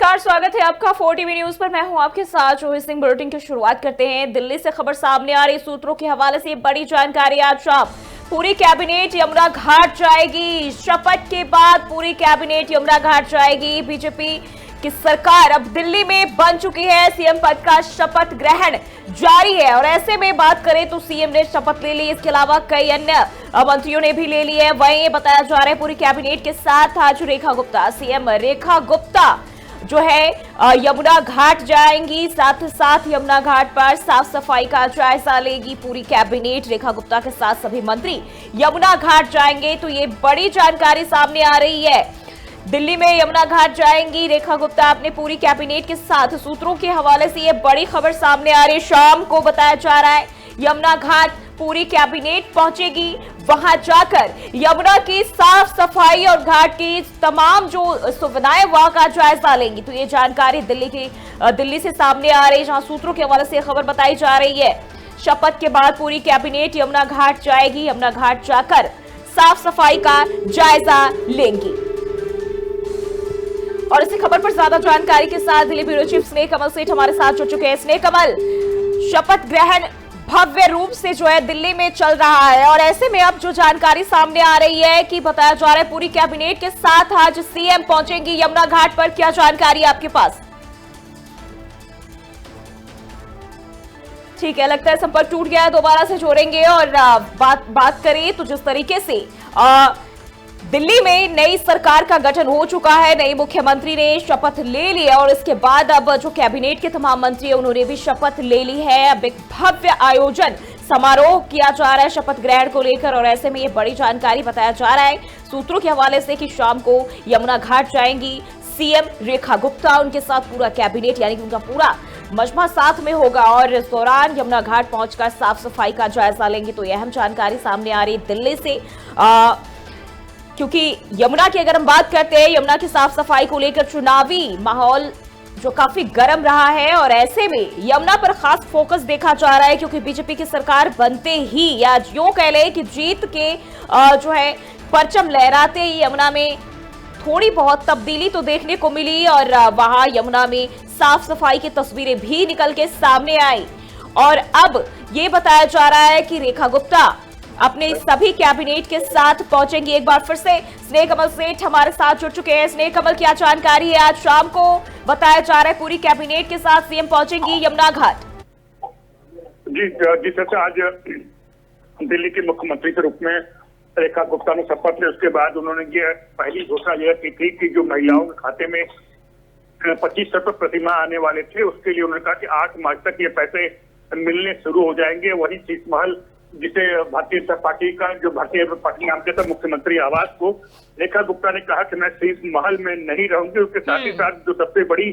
नमस्कार, स्वागत है आपका 4TV न्यूज पर। मैं हूं आपके साथ रोहित सिंह। बुलेटिन की शुरुआत करते हैं। दिल्ली से खबर सामने आ रही सूत्रों के हवाले से बड़ी जानकारी। आज शाम पूरी कैबिनेट यमुना घाट जाएगी। शपथ के बाद पूरी कैबिनेट यमुना घाट जाएगी। बीजेपी की सरकार अब दिल्ली में बन चुकी है। सीएम पद का शपथ ग्रहण जारी है और ऐसे में बात करें तो सीएम ने शपथ ले ली। इसके अलावा कई अन्य मंत्रियों ने भी ले ली है। वहीं बताया जा रहा है पूरी कैबिनेट के साथ आज रेखा गुप्ता, सीएम रेखा गुप्ता जो है यमुना घाट जाएंगी। साथ ही साथ यमुना घाट पर साफ सफाई का जायजा लेगी पूरी कैबिनेट। रेखा गुप्ता के साथ सभी मंत्री यमुना घाट जाएंगे। तो ये बड़ी जानकारी सामने आ रही है। दिल्ली में यमुना घाट जाएंगी रेखा गुप्ता अपने पूरी कैबिनेट के साथ। सूत्रों के हवाले से ये बड़ी खबर सामने आ रही है। शाम को बताया जा रहा है यमुना घाट पूरी कैबिनेट पहुंचेगी। वहां जाकर यमुना की साफ सफाई और घाट की तमाम जो सुविधाएं वहां का जायजा लेंगी। तो ये जानकारी दिल्ली से सामने आ रही है, जहां सूत्रों के हवाले से खबर बताई जा रही है। शपथ के बाद पूरी कैबिनेट यमुना घाट जाएगी। यमुना घाट जाकर साफ सफाई का जायजा लेंगी। और इसी खबर पर ज्यादा जानकारी के साथ दिल्ली ब्यूरो चीफ स्नेह कमल सेठ हमारे साथ जुड़ चुके हैं। स्नेह कमल, शपथ ग्रहण भव्य रूप से जो है दिल्ली में चल रहा है और ऐसे में अब जो जानकारी सामने आ रही है कि बताया जा रहा है पूरी कैबिनेट के साथ आज सीएम पहुंचेंगी यमुना घाट पर। क्या जानकारी है आपके पास? ठीक है, लगता है संपर्क टूट गया है। दोबारा से जोड़ेंगे और बात करें तो जिस तरीके से दिल्ली में नई सरकार का गठन हो चुका है, नई मुख्यमंत्री ने शपथ ले ली है और इसके बाद अब जो कैबिनेट के तमाम मंत्री हैं उन्होंने भी शपथ ले ली है। अब एक भव्य आयोजन समारोह किया जा रहा है शपथ ग्रहण को लेकर और ऐसे में ये बड़ी जानकारी बताया जा रहा है सूत्रों के हवाले से कि शाम को यमुना घाट जाएंगी सीएम रेखा गुप्ता। उनके साथ पूरा कैबिनेट यानी कि उनका पूरा मजमा साथ में होगा और इस दौरान यमुना घाट पहुंचकर साफ सफाई का जायजा लेंगे। तो यह अहम जानकारी सामने आ रही है दिल्ली से, क्योंकि यमुना की अगर हम बात करते हैं, यमुना की साफ सफाई को लेकर चुनावी माहौल जो काफी गर्म रहा है और ऐसे में यमुना पर खास फोकस देखा जा रहा है क्योंकि बीजेपी की सरकार बनते ही या यूं कह ले कि जीत के जो है परचम लहराते ही यमुना में थोड़ी बहुत तब्दीली तो देखने को मिली और वहां यमुना में साफ सफाई की तस्वीरें भी निकल के सामने आई। और अब ये बताया जा रहा है कि रेखा गुप्ता अपने सभी कैबिनेट के साथ पहुंचेंगी। एक बार फिर से स्नेह कमल सेठ हमारे साथ जुड़ चुके हैं। स्नेह कमल, क्या जानकारी है? आज शाम को बताया जा रहा है पूरी कैबिनेट के साथ सीएम पहुंचेंगी यमुना घाट। जी सर, आज दिल्ली के मुख्यमंत्री के रूप में रेखा गुप्ता ने शपथ ली। उसके बाद उन्होंने ये पहली घोषणा यह की थी कि जो महिलाओं के खाते में 25 रुपए प्रतिमाह आने वाले थे उसके लिए उन्होंने कहा कि 8 मार्च तक ये पैसे मिलने शुरू हो जाएंगे। वही शीश महल जिसे भारतीय जनता पार्टी का जो भारतीय जनता पार्टी नाम के था मुख्यमंत्री आवास को, रेखा गुप्ता ने कहा कि मैं शीश महल में नहीं रहूंगी। उसके साथ ही साथ जो सबसे बड़ी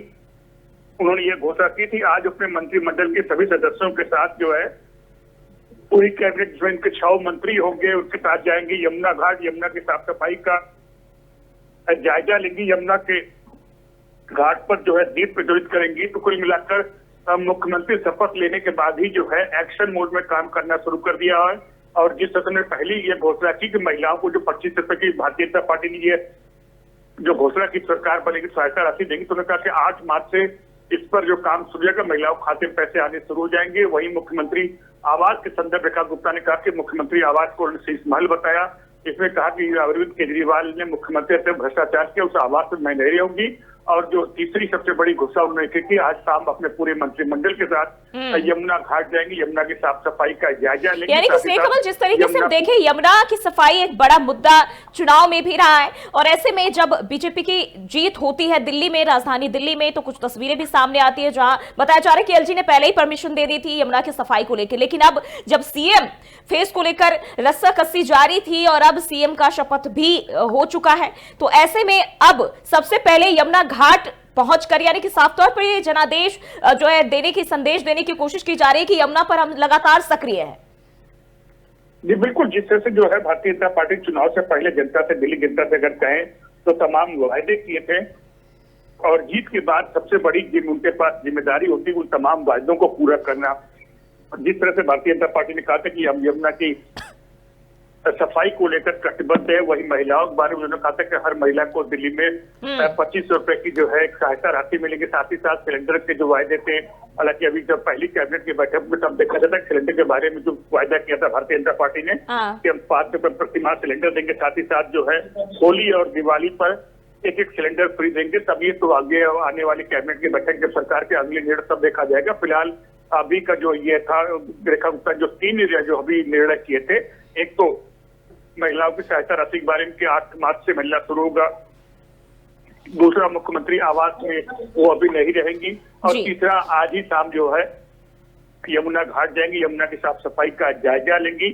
उन्होंने ये घोषणा की थी, आज अपने मंत्रिमंडल के सभी सदस्यों के साथ जो है पूरी कैबिनेट जो इनके 6 मंत्री होंगे उसके साथ जाएंगे यमुना घाट। यमुना की साफ सफाई का जायजा लेंगी, यमुना के घाट पर जो है दीप प्रज्वलित करेंगी। तो कुल मिलाकर मुख्यमंत्री शपथ लेने के बाद ही जो है एक्शन मोड में काम करना शुरू कर दिया है। और जिस तरह ने पहले ये घोषणा की कि महिलाओं को जो 25 रुपए की भारतीय जनता पार्टी ने ये जो घोषणा की सरकार बनेगी सहायता राशि देंगी, तो उन्होंने कहा कि 8 मार्च से इस पर जो काम शुरू होगा, महिलाओं के खाते में पैसे आने शुरू हो जाएंगे। वही मुख्यमंत्री आवास के संदर्भ रेखा गुप्ता ने कहा कि मुख्यमंत्री आवास को उन्होंने शीश महल बताया। इसमें कहा कि अरविंद केजरीवाल ने मुख्यमंत्री से भ्रष्टाचार किया, उस आवास में मैं नहीं रहूंगी। और जो तीसरी सबसे बड़ी घोषणा उन्होंने की थी, आज शाम अपने पूरे मंत्रिमंडल के साथ यमुना घाट जाएंगी, यमुना की साफ सफाई का जायजा लेंगे। यानी कि स्नेह कमल, जिस तरीके से हम देखें यमुना की सफाई एक बड़ा मुद्दा चुनाव में भी रहा है और ऐसे में जब बीजेपी की जीत होती है दिल्ली में, राजधानी दिल्ली में, तो कुछ तस्वीरें भी सामने आती है जहां बताया जा रहा है कि एलजी ने पहले ही परमिशन दे दी थी यमुना की सफाई को लेकर, लेकिन अब जब सीएम फेस को लेकर रस्साकसी जारी थी और अब सीएम का शपथ भी हो चुका है, तो ऐसे में अब सबसे पहले यमुना घाट पहुंचकर यानी कि साफ तौर पर ये जनादेश जो है देने की संदेश देने की कोशिश की जा रही है कि यमुना पर हम लगातार सक्रिय है। जी बिल्कुल, जिस तरह से जो है भारतीय जनता पार्टी चुनाव से पहले जनता से, दिल्ली जनता से अगर कहें तो तमाम वायदे किए थे और जीत के बाद सबसे बड़ी उनके पास जिम्मेदारी होती है उन तमाम वायदों को पूरा करना। जिस तरह से भारतीय जनता पार्टी ने कहा था कि हम यमुना की सफाई को लेकर कटिबद्ध है। वही महिलाओं के बारे में उन्होंने कहा था कि हर महिला को दिल्ली में 2500 रुपए की जो है सहायता राशि मिलेगी। साथ ही साथ सिलेंडर के जो वायदे थे, हालांकि अभी जब पहली कैबिनेट की बैठक में तब देखा जाता है सिलेंडर के बारे में जो वायदा किया था भारतीय जनता पार्टी ने कि हम 5 रुपए प्रति माह सिलेंडर देंगे, साथ ही साथ जो है होली और दिवाली पर एक सिलेंडर फ्री देंगे। तब ये तो आगे आने वाली कैबिनेट की बैठक जब सरकार के अगले निर्णय तब देखा जाएगा। फिलहाल अभी का जो ये था रेखा गुप्ता जो 3 जो अभी निर्णय किए थे, एक तो महिलाओं की सहायता राशि के बारे में 8 मार्च से मिलना शुरू होगा, दूसरा मुख्यमंत्री आवास में वो अभी नहीं रहेंगी, और तीसरा आज ही शाम जो है यमुना घाट जाएंगी, यमुना की साफ सफाई का जायजा लेंगी।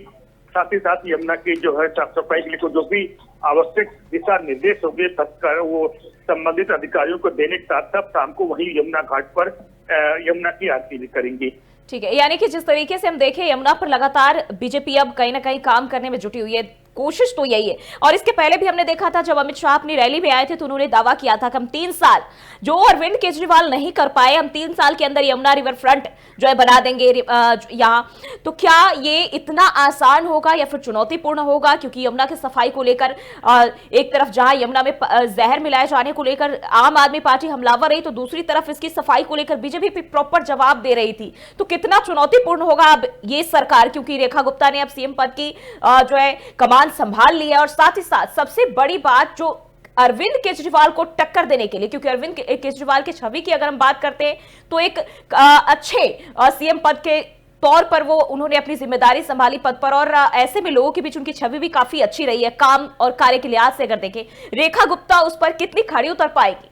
साथ ही साथ यमुना की जो है साफ सफाई के लिए जो भी आवश्यक दिशा निर्देश होंगे तत्काल वो संबंधित अधिकारियों को देने के साथ साथ शाम को वही यमुना घाट पर यमुना की आरती भी करेंगी। ठीक है, यानी कि जिस तरीके से हम देखें यमुना पर लगातार बीजेपी अब कहीं ना कहीं काम करने में जुटी हुई है, कोशिश तो यही है। और इसके पहले भी हमने देखा था जब अमित शाह अपनी रैली में आए थे तो उन्होंने दावा किया था कि हम 3 साल जो अरविंद केजरीवाल नहीं कर पाए, हम 3 साल के अंदर यमुना रिवर फ्रंट जो है बना देंगे यहाँ। तो क्या ये इतना आसान होगा या फिर चुनौतीपूर्ण होगा? क्योंकि यमुना की सफाई को लेकर एक तरफ जहां यमुना में जहर मिलाए जाने को लेकर आम आदमी पार्टी हमलावर रही, तो दूसरी तरफ इसकी सफाई को लेकर बीजेपी भी प्रॉपर जवाब दे रही थी। तो कितना चुनौतीपूर्ण होगा अब ये सरकार, क्योंकि रेखा गुप्ता ने अब सीएम पद की जो है कमान संभाल लिया है। और साथ ही साथ सबसे बड़ी बात जो अरविंद केजरीवाल को टक्कर देने के लिए, क्योंकि अरविंद केजरीवाल की छवि की अगर हम बात करते हैं तो एक अच्छे सीएम पद के तौर पर वो उन्होंने अपनी जिम्मेदारी संभाली पद पर, और ऐसे में लोगों के बीच उनकी छवि भी काफी अच्छी रही है काम और कार्य के लिहाज से। अगर देखें रेखा गुप्ता उस पर कितनी खड़ी उतर पाएगी?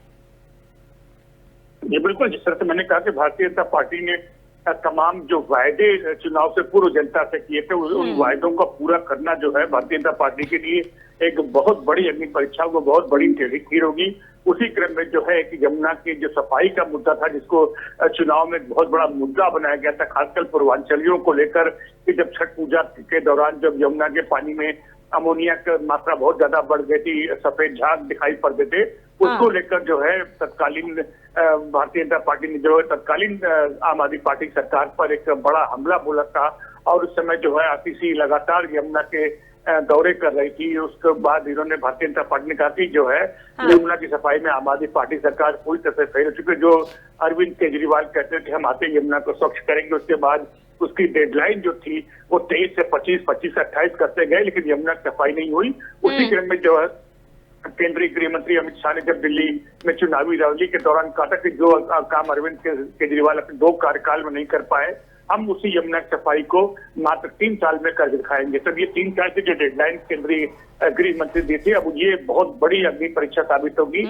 ये बिल्कुल जिस तरह से मैंने कहा कि भारतीय जनता पार्टी ने तमाम जो वायदे चुनाव से पूर्व जनता से किए थे उन वायदों का पूरा करना जो है भारतीय जनता पार्टी के लिए एक बहुत बड़ी अग्नि परीक्षा को बहुत बड़ी खीर होगी। उसी क्रम में जो है कि यमुना की जो सफाई का मुद्दा था जिसको चुनाव में बहुत बड़ा मुद्दा बनाया गया था, खासकर पूर्वांचलियों को लेकर कि जब छठ पूजा के दौरान जब यमुना के पानी में अमोनिया की मात्रा बहुत ज्यादा बढ़ गई थी, सफेद झाग दिखाई पड़ते थे, उसको लेकर जो है तत्कालीन भारतीय जनता पार्टी ने जो है तत्कालीन आम आदमी पार्टी सरकार पर एक बड़ा हमला बोला था। और उस समय जो है आरटीसी लगातार यमुना के दौरे कर रही थी। उसके बाद इन्होंने भारतीय जनता पार्टी ने कहा कि जो है यमुना की सफाई में आम आदमी पार्टी सरकार पूरी तरह से फेल हो चुकी है। जो अरविंद केजरीवाल कहते थे हम आते यमुना को स्वच्छ करेंगे, उसके बाद उसकी डेडलाइन जो थी वो 23 से 25, 25 से 28 करते गए, लेकिन यमुना की सफाई नहीं हुई। उसी क्रम में जो है केंद्रीय गृह मंत्री अमित शाह ने जब दिल्ली में चुनावी रैली के दौरान कहा था कि जो काम अरविंद केजरीवाल अपने 2 कार्यकाल में नहीं कर पाए, हम उसी यमुना की सफाई को मात्र 3 साल में कर दिखाएंगे। तब ये 3 साल की जो डेडलाइन केंद्रीय गृह मंत्री दी थी, अब ये बहुत बड़ी अग्नि परीक्षा साबित होगी।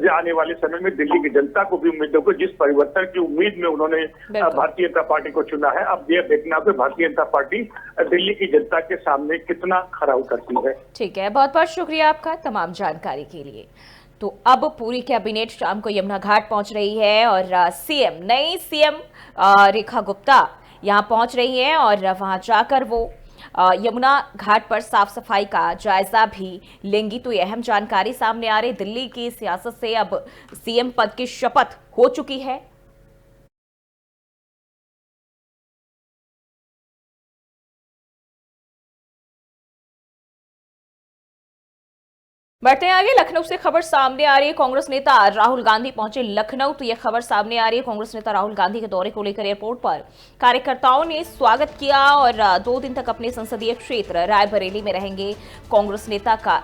आने वाले समय में दिल्ली की जनता को भी उम्मीद होगी, जिस परिवर्तन की उम्मीद में उन्होंने भारतीय जनता पार्टी को चुना है, अब यह देखना होगा भारतीय जनता पार्टी दिल्ली की जनता के सामने कितना खरा उतरती है। ठीक है, बहुत बहुत शुक्रिया आपका तमाम जानकारी के लिए। तो अब पूरी कैबिनेट शाम को यमुना घाट पहुंच रही है और नई सीएम रेखा गुप्ता यहां पहुंच रही है और वहां जाकर वो यमुना घाट पर साफ सफाई का जायजा भी लेंगी। तो ये अहम जानकारी सामने आ रही। दिल्ली की सियासत से अब सीएम पद की शपथ हो चुकी है। बढ़ते हैं आगे। लखनऊ से खबर सामने आ रही है, कांग्रेस नेता राहुल गांधी पहुंचे लखनऊ। तो यह खबर सामने आ रही है, कांग्रेस नेता राहुल गांधी के दौरे को लेकर एयरपोर्ट पर कार्यकर्ताओं ने स्वागत किया और 2 दिन तक अपने संसदीय क्षेत्र रायबरेली में रहेंगे कांग्रेस नेता का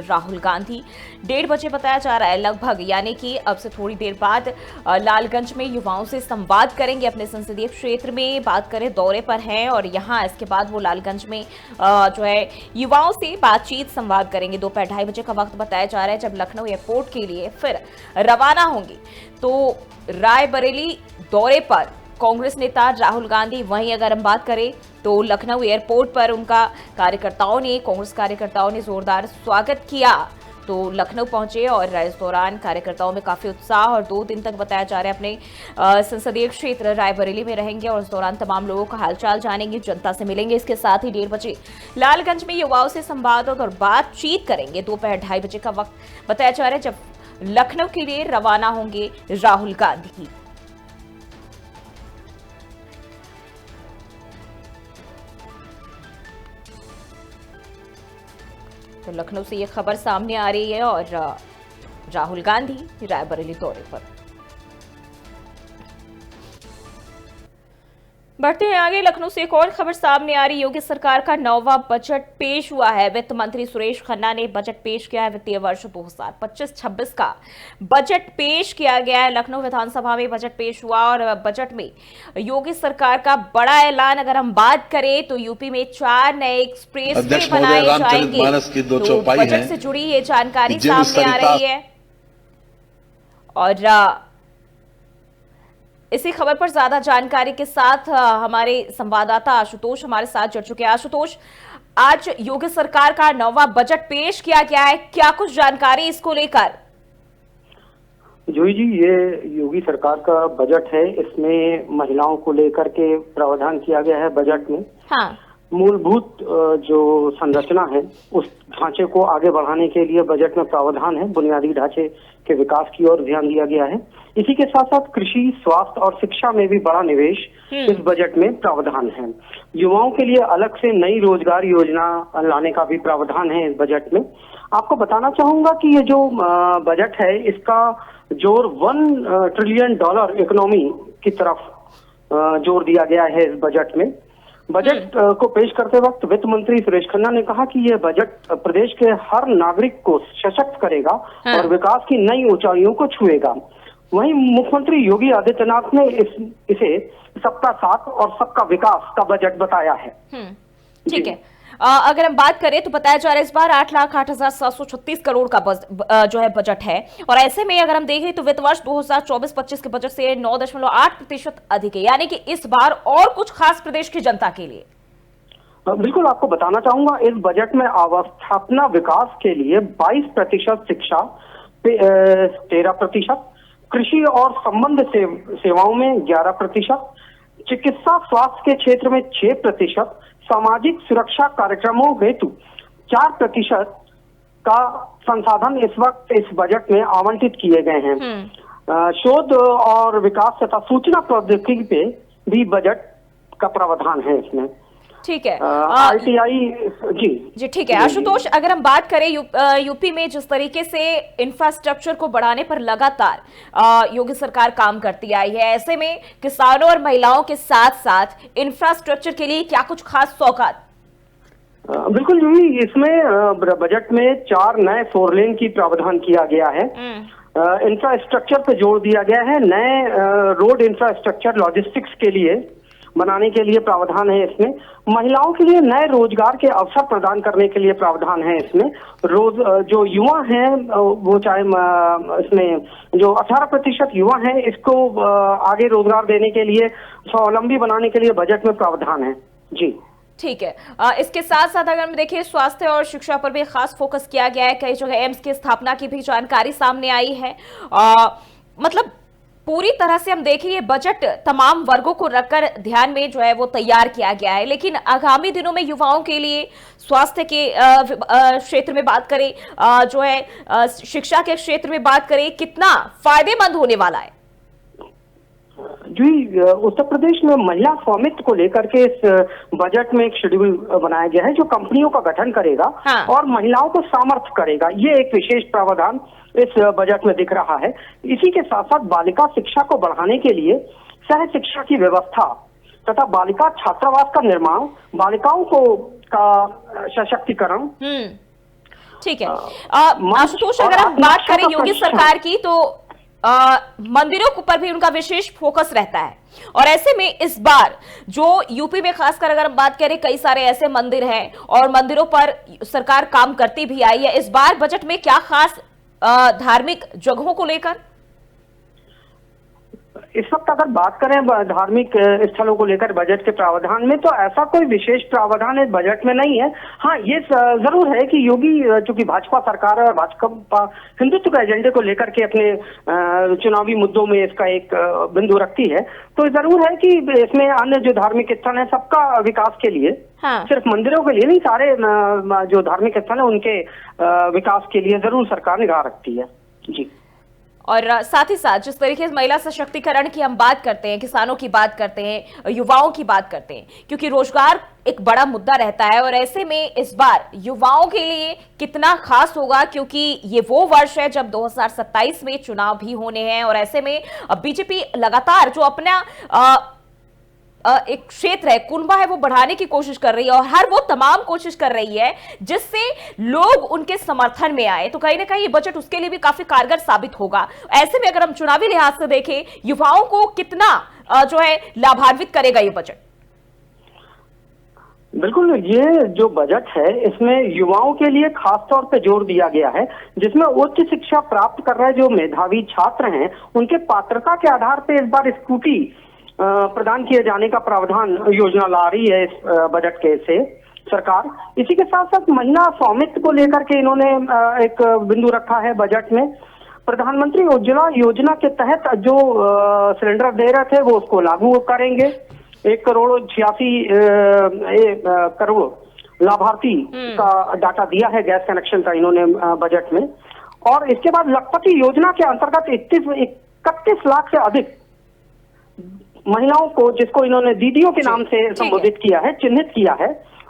राहुल गांधी। 1:30 बजे बताया जा रहा है लगभग, यानी कि अब से थोड़ी देर बाद लालगंज में युवाओं से संवाद करेंगे अपने संसदीय क्षेत्र में। बात करें दौरे पर हैं और यहाँ इसके बाद वो लालगंज में जो है युवाओं से बातचीत संवाद करेंगे। दोपहर 2:30 बजे वक्त बताया जा रहा है जब लखनऊ एयरपोर्ट के लिए फिर रवाना होंगे। तो रायबरेली दौरे पर कांग्रेस नेता राहुल गांधी, वहीं अगर हम बात करें तो लखनऊ एयरपोर्ट पर उनका कांग्रेस कार्यकर्ताओं ने जोरदार स्वागत किया। तो लखनऊ पहुंचे और इस दौरान कार्यकर्ताओं में काफी उत्साह और 2 दिन तक बताया जा रहा है अपने संसदीय क्षेत्र रायबरेली में रहेंगे और इस दौरान तमाम लोगों का हालचाल जानेंगे, जनता से मिलेंगे। इसके साथ ही 1:30 बजे लालगंज में युवाओं से संवाद और बातचीत करेंगे। दोपहर 2:30 बजे का वक्त बताया जा रहा है जब लखनऊ के लिए रवाना होंगे राहुल गांधी। तो लखनऊ से ये खबर सामने आ रही है और राहुल गांधी रायबरेली दौरे पर। बढ़ते हैं आगे, लखनऊ से एक और खबर सामने आ रही है। योगी सरकार का 9वां बजट पेश हुआ है। वित्त मंत्री सुरेश खन्ना ने बजट पेश किया है। वित्तीय वर्ष 2025-26 का बजट पेश किया गया है। लखनऊ विधानसभा में बजट पेश हुआ और बजट में योगी सरकार का बड़ा ऐलान अगर हम बात करें तो यूपी में 4 नए एक्सप्रेस वे बनाए जाएंगे। तो बजट से जुड़ी ये जानकारी सामने आ रही है और इसी खबर पर ज्यादा जानकारी के साथ हमारे संवाददाता आशुतोष हमारे साथ जुड़ चुके हैं। आशुतोष, आज योगी सरकार का 9वां बजट पेश किया गया है, क्या कुछ जानकारी इसको लेकर? जूही जी, ये योगी सरकार का बजट है। इसमें महिलाओं को लेकर के प्रावधान किया गया है बजट में। हाँ। मूलभूत जो संरचना है उस ढांचे को आगे बढ़ाने के लिए बजट में प्रावधान है। बुनियादी ढांचे के विकास की ओर ध्यान दिया गया है। इसी के साथ साथ कृषि, स्वास्थ्य और शिक्षा में भी बड़ा निवेश इस बजट में प्रावधान है। युवाओं के लिए अलग से नई रोजगार योजना लाने का भी प्रावधान है इस बजट में। आपको बताना चाहूंगा कि ये जो बजट है इसका जोर $1 ट्रिलियन इकोनॉमी की तरफ जोर दिया गया है इस बजट में। बजट को पेश करते वक्त वित्त मंत्री सुरेश खन्ना ने कहा कि यह बजट प्रदेश के हर नागरिक को सशक्त करेगा और विकास की नई ऊंचाइयों को छुएगा। वहीं मुख्यमंत्री योगी आदित्यनाथ ने इसे सबका साथ और सबका विकास का बजट बताया है। ठीक है। अगर हम बात करें तो बताया जा रहा है इस बार 8,08,736 करोड़ का जो है बजट है और ऐसे में अगर हम देखें तो वित्त वर्ष 2024-25 के बजट से 9.8% अधिक है, यानी कि इस बार और कुछ खास प्रदेश की जनता के लिए। बिल्कुल, आपको बताना चाहूंगा इस बजट में अवस्थापना विकास के लिए 22%, शिक्षा 13%, कृषि और संबंध सेवाओं में 11%, चिकित्सा स्वास्थ्य के क्षेत्र में 6%, सामाजिक सुरक्षा कार्यक्रमों हेतु 4% का संसाधन इस वक्त इस बजट में आवंटित किए गए हैं। शोध और विकास तथा सूचना प्रौद्योगिकी पे भी बजट का प्रावधान है इसमें। ठीक है। ITI जी ठीक है। आशुतोष, अगर हम बात करें यूपी में जिस तरीके से इंफ्रास्ट्रक्चर को बढ़ाने पर लगातार योगी सरकार काम करती आई है, ऐसे में किसानों और महिलाओं के साथ साथ इंफ्रास्ट्रक्चर के लिए क्या कुछ खास सौगात? बिल्कुल जी, इसमें बजट में 4 नए 4 लेन की प्रावधान किया गया है। इंफ्रास्ट्रक्चर पे जोर दिया गया है। नए रोड इंफ्रास्ट्रक्चर लॉजिस्टिक्स के लिए बनाने के लिए प्रावधान है इसमें। महिलाओं के लिए नए रोजगार के अवसर प्रदान करने के लिए प्रावधान है इसमें। जो युवा हैं वो चाहे इसमें जो 18% युवा हैं इसको आगे रोजगार देने के लिए, स्वावलंबी बनाने के लिए बजट में प्रावधान है। जी ठीक है। इसके साथ साथ अगर हम देखें स्वास्थ्य और शिक्षा पर भी खास फोकस किया गया है। कई जगह एम्स की स्थापना की भी जानकारी सामने आई है। मतलब पूरी तरह से हम देखें ये बजट तमाम वर्गों को रखकर ध्यान में जो है वो तैयार किया गया है। लेकिन आगामी दिनों में युवाओं के लिए स्वास्थ्य के क्षेत्र में बात करें, जो है शिक्षा के क्षेत्र में बात करें, कितना फायदेमंद होने वाला है? जी, उत्तर प्रदेश में महिला स्वामित्व को लेकर के इस बजट में एक शेड्यूल बनाया गया है जो कंपनियों का गठन करेगा और महिलाओं को सामर्थ्य करेगा। ये एक विशेष प्रावधान इस बजट में दिख रहा है। इसी के साथ साथ बालिका शिक्षा को बढ़ाने के लिए सह शिक्षा की व्यवस्था तथा बालिका छात्रावास का निर्माण, बालिकाओं को का सशक्तिकरण। ठीक है। आशुतोष, अगर हम बात करें योगी सरकार की तो मंदिरों पर भी उनका विशेष फोकस रहता है और ऐसे में इस बार जो यूपी में खासकर अगर हम बात करें कई सारे ऐसे मंदिर हैं और मंदिरों पर सरकार काम करती भी आई है। इस बार बजट में क्या खास धार्मिक जगहों को लेकर? इस वक्त अगर बात करें धार्मिक स्थलों को लेकर बजट के प्रावधान में तो ऐसा कोई विशेष प्रावधान इस बजट में नहीं है। हाँ, ये जरूर है कि योगी चूंकि भाजपा सरकार है और भाजपा हिंदुत्व के एजेंडे को लेकर के अपने चुनावी मुद्दों में इसका एक बिंदु रखती है, तो जरूर है कि इसमें अन्य जो धार्मिक स्थल है सबका विकास के लिए, सिर्फ मंदिरों के लिए नहीं, सारे जो धार्मिक स्थल है उनके विकास के लिए जरूर सरकार निगाह रखती है। जी। और साथ ही साथ जिस तरीके से महिला सशक्तिकरण की हम बात करते हैं, किसानों की बात करते हैं, युवाओं की बात करते हैं, क्योंकि रोजगार एक बड़ा मुद्दा रहता है और ऐसे में इस बार युवाओं के लिए कितना खास होगा, क्योंकि ये वो वर्ष है जब 2027 में चुनाव भी होने हैं और ऐसे में बीजेपी लगातार जो अपना एक क्षेत्र है, कुनबा है, वो बढ़ाने की कोशिश कर रही है और हर वो तमाम कोशिश कर रही है जिससे लोग उनके समर्थन में आए। तो कहीं ना कहीं ये बजट उसके लिए भी काफी कारगर साबित होगा। ऐसे में अगर हम चुनावी लिहाज से देखें, युवाओं को कितना जो है लाभान्वित करेगा ये बजट? बिल्कुल, ये जो बजट है इसमें युवाओं के लिए खास तौर पे जोर दिया गया है, जिसमें उच्च शिक्षा प्राप्त कर रहे जो मेधावी छात्र हैं उनके पात्रता के आधार पे इस बार स्कूटी प्रदान किए जाने का प्रावधान योजना ला रही है इस बजट के से सरकार। इसी के साथ साथ महिला स्वामित्व को लेकर के इन्होंने एक बिंदु रखा है बजट में। प्रधानमंत्री उज्ज्वला योजना के तहत जो सिलेंडर दे रहे थे वो उसको लागू करेंगे। 1,86 करोड़ लाभार्थी का डाटा दिया है गैस कनेक्शन का इन्होंने बजट में। और इसके बाद लखपति योजना के अंतर्गत 31 लाख से अधिक महिलाओं को, जिसको इन्होंने दीदियों के नाम से संबोधित किया है, चिन्हित किया है,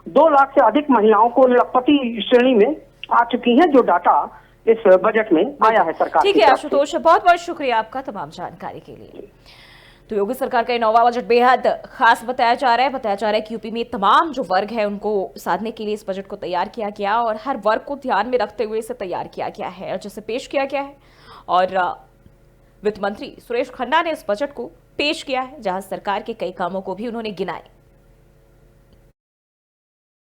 2 लाख से अधिक महिलाओं को लखपति श्रेणी में आ चुकी हैं, जो डाटा इस बजट में आया है सरकार। ठीक है आशुतोष, बहुत बहुत शुक्रिया आपका तमाम जानकारी के लिए। तो योगी सरकार का नौवां बजट बेहद खास बताया जा रहा है कि यूपी में तमाम जो वर्ग है उनको साधने के लिए इस बजट को तैयार किया गया और हर वर्ग को ध्यान में रखते हुए इसे तैयार किया गया है और जिसे पेश किया गया है। और वित्त मंत्री सुरेश खन्ना ने इस बजट को पेश किया है, जहां सरकार के कई कामों को भी उन्होंने गिनाए।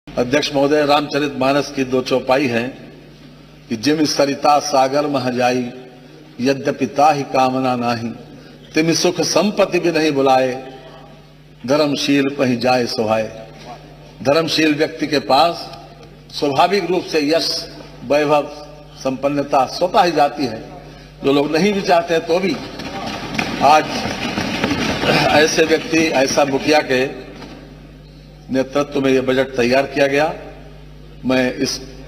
अध्यक्ष महोदय, रामचरितमानस की 2 चौपाई है कि जिम सरिता सागर मह जाई, यद्यपि ताहि कामना नाही, तिम सुख संपत्ति भी नहीं बुलाए, धर्मशील कहीं जाए सोहाए। धर्मशील व्यक्ति के पास स्वाभाविक रूप से यश, वैभव, संपन्नता स्वतः ही जाती है। जो लोग नहीं भी चाहते तो भी आज ऐसे व्यक्ति, ऐसा मुखिया के नेतृत्व में यह बजट तैयार किया गया। मैं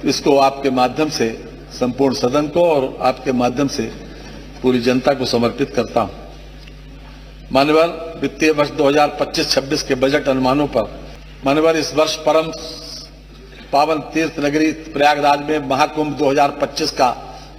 इसको आपके माध्यम से संपूर्ण सदन को और आपके माध्यम से पूरी जनता को समर्पित करता हूं। मान्यवर, वित्तीय वर्ष 2025-26 के बजट अनुमानों पर मान्यवर, इस वर्ष परम पावन तीर्थ नगरी प्रयागराज में महाकुंभ 2025 का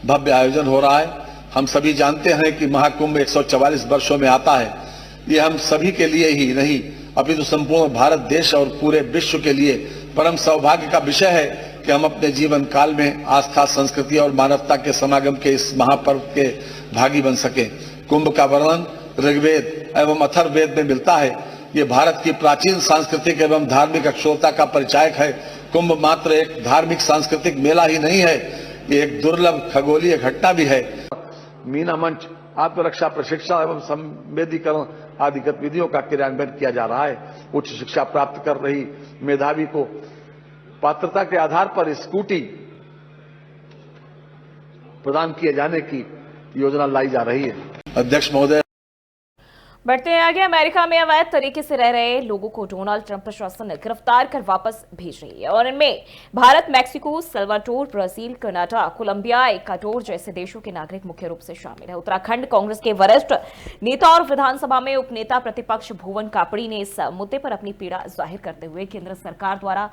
भव्य आयोजन हो रहा है। हम सभी जानते हैं कि महाकुंभ 144 वर्षों में आता है। ये हम सभी के लिए ही नहीं अपितु संपूर्ण भारत देश और पूरे विश्व के लिए परम सौभाग्य का विषय है कि हम अपने जीवन काल में आस्था, संस्कृति और मानवता के समागम के इस महापर्व के भागी बन सके। कुंभ का वर्णन ऋग्वेद एवं अथर्ववेद में मिलता है। ये भारत की प्राचीन सांस्कृतिक एवं धार्मिक अक्षरता का परिचायक है। कुंभ मात्र एक धार्मिक सांस्कृतिक मेला ही नहीं है, ये एक दुर्लभ खगोलीय घटना भी है। मीना मंच, आत्मरक्षा प्रशिक्षण एवं संवेदीकरण आदि गतिविधियों का क्रियान्वयन किया जा रहा है। उच्च शिक्षा प्राप्त कर रही मेधावी को पात्रता के आधार पर स्कूटी प्रदान किए जाने की योजना लाई जा रही है। अध्यक्ष महोदय, बढ़ते हैं आगे। अमेरिका में अवैध तरीके से रह रहे लोगों को डोनाल्ड ट्रंप प्रशासन ने गिरफ्तार कर वापस भेज रही है और इनमें Bharat, Mexico, Salvador, Brazil, Canada, Colombia, Ecuador जैसे देशों के नागरिक मुख्य रूप से शामिल है। उत्तराखंड कांग्रेस के वरिष्ठ नेता और विधानसभा में उपनेता प्रतिपक्ष भुवन कापड़ी ने इस मुद्दे पर अपनी पीड़ा जाहिर करते हुए केंद्र सरकार द्वारा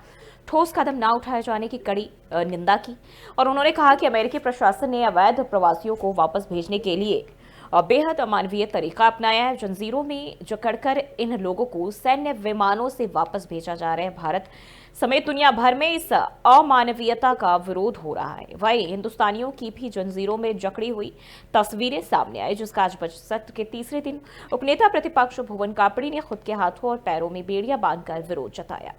ठोस कदम न उठाए जाने की कड़ी निंदा की और उन्होंने कहा कि अमेरिकी प्रशासन ने अवैध प्रवासियों को वापस भेजने के लिए और बेहद अमानवीय तरीका अपनाया है। जंजीरों में जकड़कर इन लोगों को सैन्य विमानों से वापस भेजा जा रहा है। भारत समेत दुनिया भर में इस अमानवीयता का विरोध हो रहा है। वहीं हिंदुस्तानियों की भी जंजीरों में जकड़ी हुई तस्वीरें सामने आई, जिसका आज बजट सत्र के तीसरे दिन उपनेता प्रतिपक्ष भुवन कापड़ी ने खुद के हाथों और पैरों में बेड़ियां बांधकर विरोध जताया।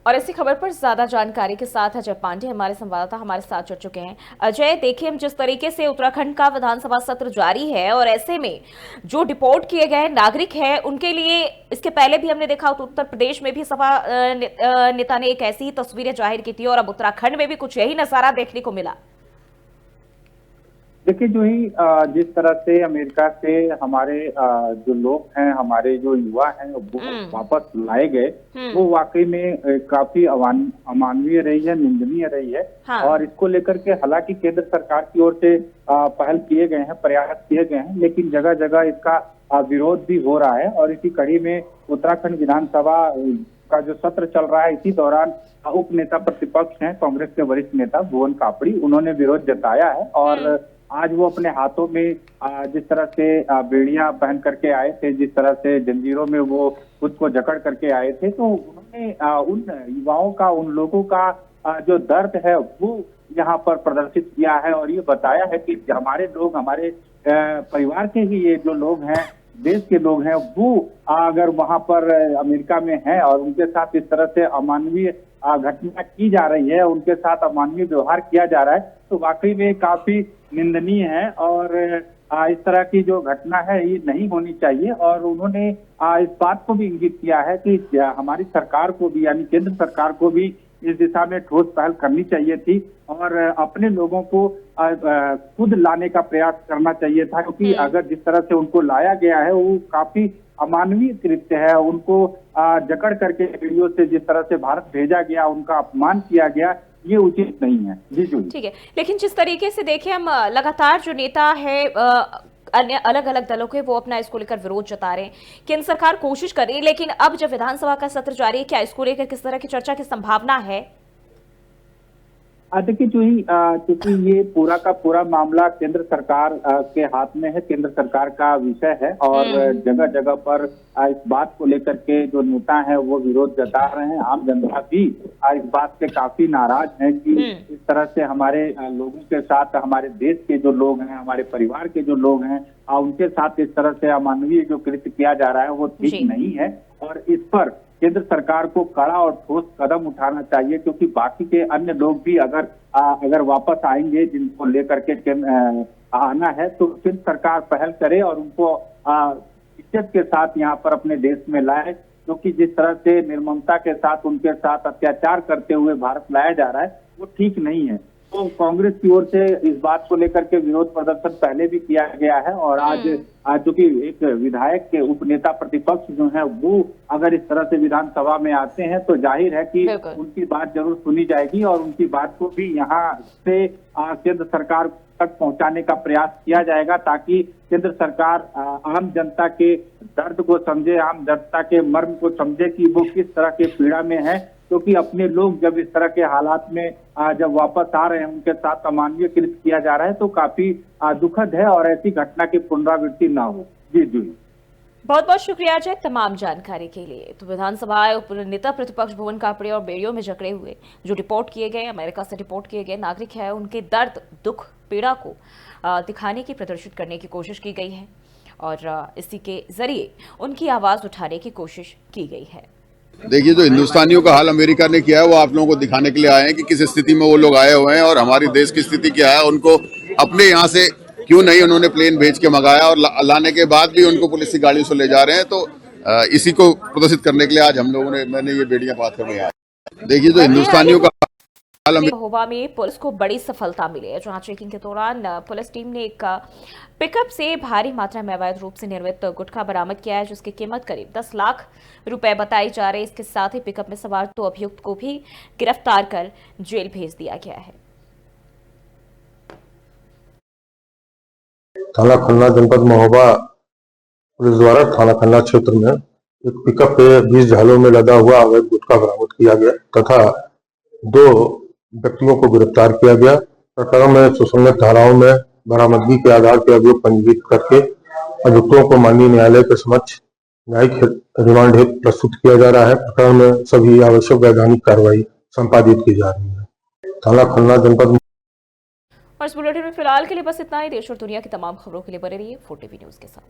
और इसी खबर पर ज्यादा जानकारी के साथ अजय पांडे हमारे संवाददाता हमारे साथ जुड़ चुके हैं। अजय, देखिए हम जिस तरीके से उत्तराखंड का विधानसभा सत्र जारी है और ऐसे में जो डिपोर्ट किए गए नागरिक हैं उनके लिए इसके पहले भी हमने देखा उत्तर प्रदेश में भी सपा नेता ने एक ऐसी ही तस्वीरें जाहिर की थी और अब उत्तराखंड में भी कुछ यही नजारा देखने को मिला। देखिए जो ही जिस तरह से अमेरिका से हमारे जो लोग हैं, हमारे जो युवा हैं वो वापस लाए गए, वो वाकई में काफी अमानवीय रही है, निंदनीय रही है। हाँ। और इसको लेकर के हालांकि केंद्र सरकार की ओर से पहल किए गए हैं, प्रयास किए गए हैं, लेकिन जगह जगह इसका विरोध भी हो रहा है। और इसी कड़ी में उत्तराखंड विधानसभा का जो सत्र चल रहा है, इसी दौरान उप नेता प्रतिपक्ष हैं कांग्रेस के वरिष्ठ नेता भुवन कापड़ी, उन्होंने विरोध जताया है। और आज वो अपने हाथों में जिस तरह से बेड़ियां पहन करके आए थे, जिस तरह से जंजीरों में वो खुद को जकड़ करके आए थे, तो उन्होंने उन युवाओं का, उन लोगों का जो दर्द है वो यहाँ पर प्रदर्शित किया है। और ये बताया है कि हमारे लोग, हमारे परिवार के ही ये जो लोग हैं, देश के लोग हैं, वो अगर वहां पर अमेरिका में हैं और उनके साथ इस तरह से अमानवीय घटना की जा रही है, उनके साथ अमानवीय व्यवहार किया जा रहा है, तो वाकई में काफी निंदनीय है। और इस तरह की जो घटना है ये नहीं होनी चाहिए। और उन्होंने इस बात को भी इंगित किया है कि हमारी सरकार को भी, यानी केंद्र सरकार को भी इस दिशा में ठोस पहल करनी चाहिए थी और अपने लोगों को खुद लाने का प्रयास करना चाहिए था, क्योंकि अगर जिस तरह से उनको लाया गया है वो काफी अमानवीय कृत्य है। उनको जकड़ करके वीडियो से जिस तरह से भारत भेजा गया, उनका अपमान किया गया, ये उचित नहीं है। जी जी ठीक है, लेकिन जिस तरीके से देखें हम लगातार जो नेता है अन्य अलग अलग दलों के, वो अपना इसको लेकर विरोध जता रहे हैं, केंद्र सरकार कोशिश कर रही है, लेकिन अब जब विधानसभा का सत्र जारी है, क्या इसको लेकर किस तरह की चर्चा की संभावना है? देखिए जो ही क्योंकि ये पूरा का पूरा मामला केंद्र सरकार के हाथ में है, केंद्र सरकार का विषय है। और जगह जगह पर इस बात को लेकर के जो नेता हैं वो विरोध जता रहे हैं। आम जनता भी इस बात से काफी नाराज है कि इस तरह से हमारे लोगों के साथ, हमारे देश के जो लोग हैं, हमारे परिवार के जो लोग हैं, उनके साथ इस तरह से अमानवीय जो कृत्य किया जा रहा है वो ठीक नहीं है। और इस पर केंद्र सरकार को कड़ा और ठोस कदम उठाना चाहिए, क्योंकि बाकी के अन्य लोग भी अगर वापस आएंगे, जिनको लेकर के आना है, तो केंद्र सरकार पहल करे और उनको इज्जत के साथ यहाँ पर अपने देश में लाए। क्योंकि जिस तरह से निर्ममता के साथ उनके साथ अत्याचार करते हुए भारत लाया जा रहा है वो ठीक नहीं है। तो कांग्रेस की ओर से इस बात को लेकर के विरोध प्रदर्शन पहले भी किया गया है। और आज चूंकि एक विधायक के उपनेता प्रतिपक्ष जो है वो अगर इस तरह से विधानसभा में आते हैं, तो जाहिर है कि उनकी बात जरूर सुनी जाएगी और उनकी बात को भी यहाँ से केंद्र सरकार तक पहुंचाने का प्रयास किया जाएगा, ताकि केंद्र सरकार आम जनता के दर्द को समझे, आम जनता के मर्म को समझे कि वो किस तरह के पीड़ा में है। क्योंकि अपने लोग जब इस तरह के हालात में जब वापस आ रहे हैं, उनके साथ अमानवीय कृत्य किया जा रहा है, तो काफी दुखद है और ऐसी घटना की पुनरावृत्ति ना हो। जी जी, बहुत बहुत शुक्रिया अजय तमाम जानकारी के लिए। तो विधानसभा उप नेता प्रतिपक्ष भुवन कापड़ी और बेड़ियों में जकड़े हुए जो रिपोर्ट किए गए, अमेरिका से रिपोर्ट किए गए नागरिक है, उनके दर्द, दुख, पीड़ा को दिखाने की, प्रदर्शित करने की कोशिश की गई है और इसी के जरिए उनकी आवाज उठाने की कोशिश की गई है। देखिए, जो हिंदुस्तानियों का हाल अमेरिका ने किया है वो आप लोगों को दिखाने के लिए आए हैं कि किस स्थिति में वो लोग आए हुए हैं और हमारी देश की स्थिति क्या है। उनको अपने यहाँ से क्यों नहीं उन्होंने प्लेन भेज के मंगाया और लाने के बाद भी उनको पुलिस की गाड़ियों से ले जा रहे हैं। तो इसी को प्रदर्शित करने के लिए आज हम लोगों ने, मैंने ये बेड़ियां बात करने आया। देखिए, जो हिंदुस्तानियों का महोबा में पुलिस को बड़ी सफलता मिली है, जहां चेकिंग के दौरान पुलिस टीम ने एक पिकअप से भारी मात्रा में अवैध रूप से निर्मित गुटखा बरामद किया है, जिसकी कीमत करीब 10 लाख रुपए बताई जा रही है। इसके साथ ही पिकअप में सवार 2 अभियुक्त को भी गिरफ्तार कर जेल भेज दिया गया है। थाना खन्ना जनपद महोबा पुलिस द्वारा थाना खन्ना क्षेत्र में एक पिकअप पे 20 झालों में लदा हुआ अवैध गुटखा बरामद किया गया तथा 2 व्यक्तियों को गिरफ्तार किया गया। प्रकरण में सुसंगत धाराओं में बरामदगी के आधार पर अभियोग पंजीकृत करके अभियुक्तों को माननीय न्यायालय के समक्ष न्यायिक रिमांड हेतु प्रस्तुत किया जा रहा है। प्रकरण में सभी आवश्यक वैधानिक कार्रवाई संपादित की जा रही है। थाना खन्ना जनपद। और इस बुलेटिन में फिलहाल के लिए बस इतना ही। देश और दुनिया की तमाम खबरों के लिए बने रहिए 4TV न्यूज के साथ।